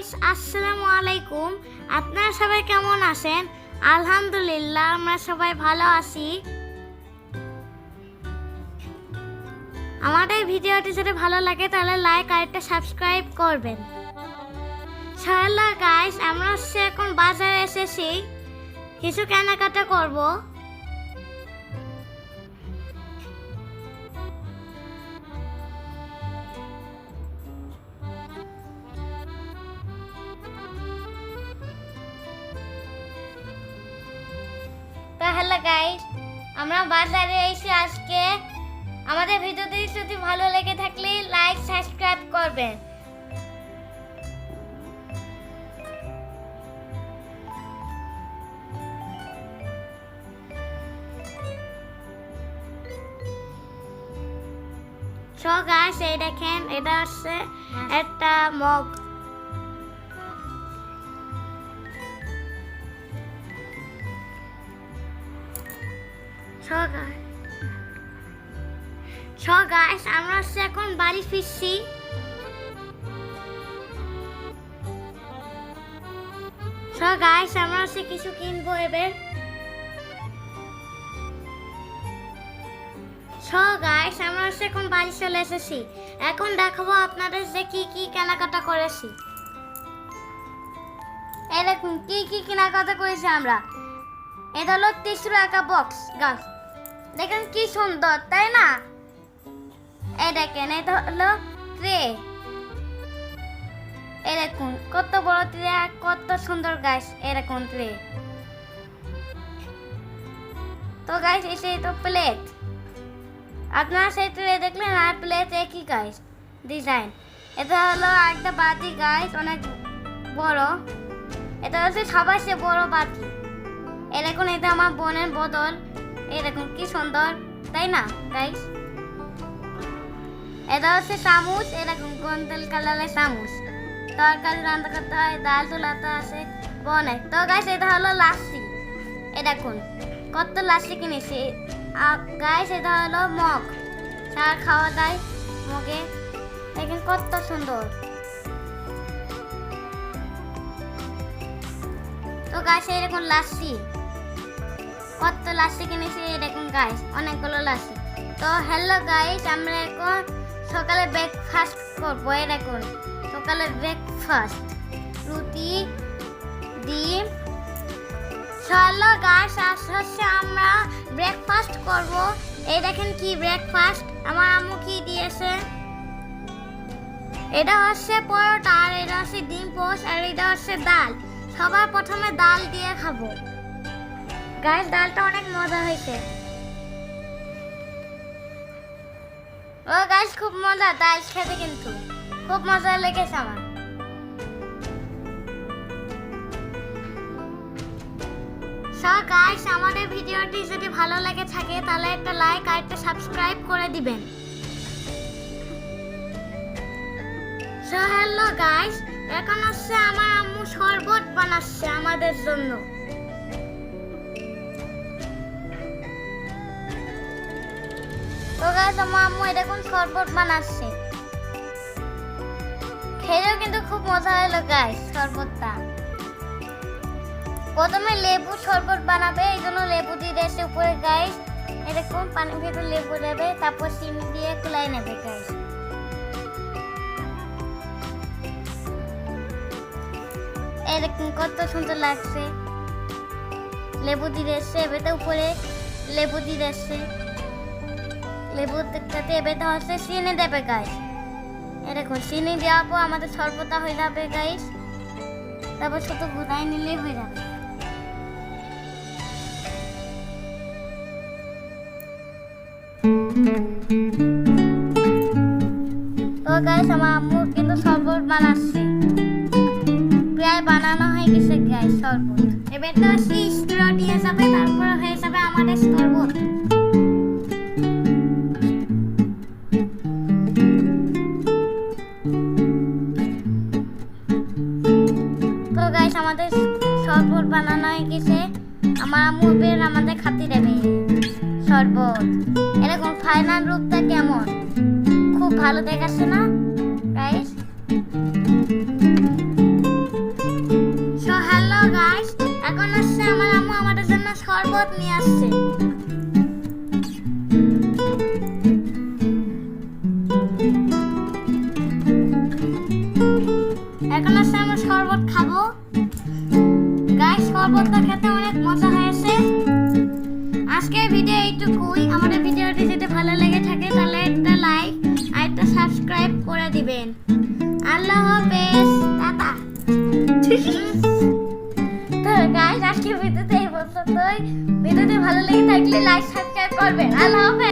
Guys, আসসালামু আলাইকুম। আপনারা সবাই কেমন আছেন? আলহামদুলিল্লাহ, আমরা সবাই ভালো আছি। আমাদের ভিডিওটি যদি ভালো লাগে তাহলে লাইক আর একটা সাবস্ক্রাইব করবেন। হ্যালো গাইস, আমরা এখন বাজারে এসেছি, কিছু কেনাকাটা করব। তো হ্যালো গাইস, আমরা বাজারে এসে আজকে আমাদের ভিডিওটি যদি ভালো লেগে থাকলে লাইক সাবস্ক্রাইব করবেন। সো গাইস, এই দেখেন, এটা হচ্ছে একটা মগ। সো গাইস, আমরা এখন বাড়ি ফিরছি। সো গাইস, আমরা কিছু কিনবো এবার। সো গাইস, আমরা এখন বাড়ি চলে এসেছি। এখন দেখাবো আপনাদের যে কি কি কেনাকাটা করেছি। এরকম কি কি কেনাকাটা করেছি আমরা। এটা হলো 30 টাকা বক্স। গাছ দেখেন কি সুন্দর, তাই না? এই দেখেন, এটা হলো ট্রে। এই দেখুন কত বড় ট্রে, কত সুন্দর গাছ। এরকম ট্রে। তো গাইস, এই তো প্লেট। আপনারা সেই ট্রে দেখলেন, আর প্লেট একই গাইস ডিজাইন। এটা হলো একটা বাটি গাইস, অনেক বড়। এটা হচ্ছে সবার চেয়ে বড় বাটি। এরকম এটা আমার বোনের বোতল। এরকম কি সুন্দর, তাই না গাইস? এটা হচ্ছে চামচ। এরকম গোল্ডেন কালারের চামচ। তরকারি রান্না করতে হয়, ডাল চুলাতে আছে অনেক। তো গাইস, এটা হলো লাচ্ছি। এ দেখুন কত লাচ্ছি কিনেছি গাইস। এটা হলো মগ, চা খাওয়া যায় মগে। দেখেন কত সুন্দর। তো গাইস, এরকম লাচ্ছি, কত লাচ্ছি কিনেছি। এরকম গাইস অনেকগুলো লাচ্ছি। তো হ্যালো গাইস, আমরা এখন সকালে ব্রেকফাস্ট করবো। এরকম সকালে ব্রেকফাস্ট, রুটি, ডিম। চলো গাইস, আজকে আমরা ব্রেকফাস্ট করব। এই দেখেন কি ব্রেকফাস্ট আমার আম্মু কি দিয়েছে। এটা হচ্ছে পরোটা, আর এটা হচ্ছে ডিম পোস্ট, আর এটা হচ্ছে ডাল। সবার প্রথমে ডাল দিয়ে খাবো গাইস। ডালটা অনেক মজা হয়েছে। ও গাইস, খুব মজা ডাল খেতে, কিন্তু খুব মজা লেগেছে আমার। সো গাইস, আমাদের ভিডিওটি যদি ভালো লেগে থাকে তাহলে একটা লাইক আর একটা সাবস্ক্রাইব করে দিবেন। সো হ্যালো গাইস, এখন হচ্ছে আমার আম্মু শরবত বানাচ্ছে আমাদের জন্য। তো গাইস, আমার আম্মু এরকম শরবত বানাচ্ছে। খেলেও কিন্তু খুব মজা হলো গাইস শরবতটা। প্রথমে লেবু শরবত বানাবে, এই জন্য লেবু দিয়ে দিয়েছে উপরে গাইস। এরকম পানি ভেতর লেবু দেবে, তারপর চিনি দিয়ে কুলাই নেবে গাইস। এরকম কত সুন্দর লাগছে। লেবু দিয়ে দিয়েছে, এবারে উপরে লেবু দিয়ে দিয়েছে। লেবু দেখতে এবারে হচ্ছে চিনি দেবে গাইস। এরকম চিনি দেওয়ার পর আমাদের শরবতটা হয়ে যাবে গাইস। তারপর শুধু ঘুরাই নিলেই হয়ে যাবে। তো গাইস, আমার আম্মু কিন্তু শরবত বানাচ্ছে, প্রায় বানানো হয়ে গেছে গাইস শরবত। এবার তো স্ট্র দিয়ে যাবে, তারপর হয়ে যাবে আমাদের শরবত। তো গাইস, আমাদের শরবত বানানো হয়ে গেছে। আমার আম্মু বের আমাদের খাতি দেবে শরবত। এরকম ফাইনাল রূপটা কেমন, খুব ভালো দেখাচ্ছে না গাইস? শরবত নিয়ে আসছে। এখন আসছে আমরা শরবত খাবো। গাইস, শরবতটা খেতে অনেক মজা হয়েছে। আজকের ভিডিও এইটুকুই। আমাদের ভিডিওটি যদি ভালো লেগে থাকে তাহলে একটা লাইক আর একটা সাবস্ক্রাইব করে দিবেন। আল্লাহ হাফেজ, টাটা। তো গাইস, আজকের ভিডিওতে এই পর্যন্তই। ভিডিওটি ভালো লেগে থাকলে লাইক সাবস্ক্রাইব করবেন। আল্লাহ হাফেজ।